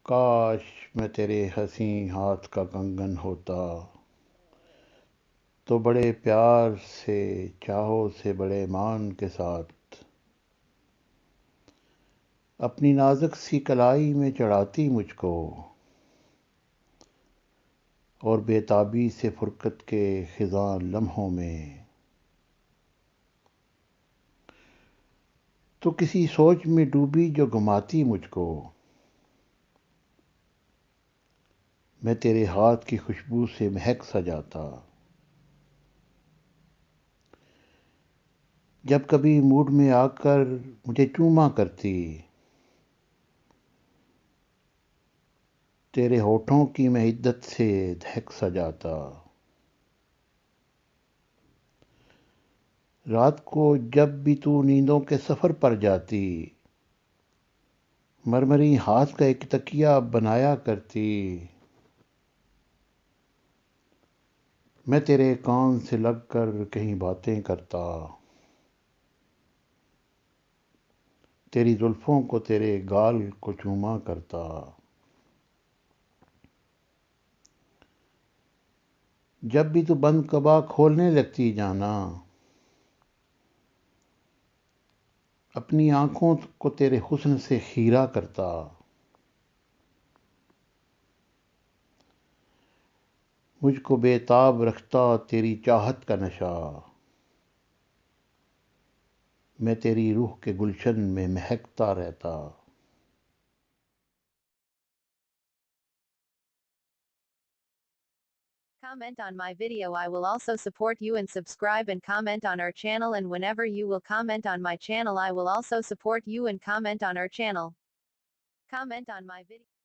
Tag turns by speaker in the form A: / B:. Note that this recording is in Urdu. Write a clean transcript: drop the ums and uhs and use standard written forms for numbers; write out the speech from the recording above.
A: کاش میں تیرے حسیں ہاتھ کا کنگن ہوتا تو بڑے پیار سے چاہو سے بڑے مان کے ساتھ اپنی نازک سی کلائی میں چڑھاتی مجھ کو اور بے تابی سے فرقت کے خزاں لمحوں میں تو کسی سوچ میں ڈوبی جو گھماتی مجھ کو میں تیرے ہاتھ کی خوشبو سے مہک سا جاتا جب کبھی موڈ میں آ کر مجھے چوما کرتی تیرے ہونٹوں کی میں عدت سے دہک سا جاتا رات کو جب بھی تو نیندوں کے سفر پر جاتی مرمری ہاتھ کا ایک تکیہ بنایا کرتی میں تیرے کان سے لگ کر کہیں باتیں کرتا تیری زلفوں کو تیرے گال کو چوما کرتا جب بھی تو بند کبا کھولنے لگتی جانا اپنی آنکھوں کو تیرے حسن سے خیرہ کرتا مجھ کو بے تاب رکھتا تیری چاہت کا نشہ میں تیری روح کے گلشن میں مہکتا رہتا
B: Comment on my video. I will also support you and subscribe and comment on our channel, and whenever you will comment on my channel I will also support you and comment on our channel. Comment on my video.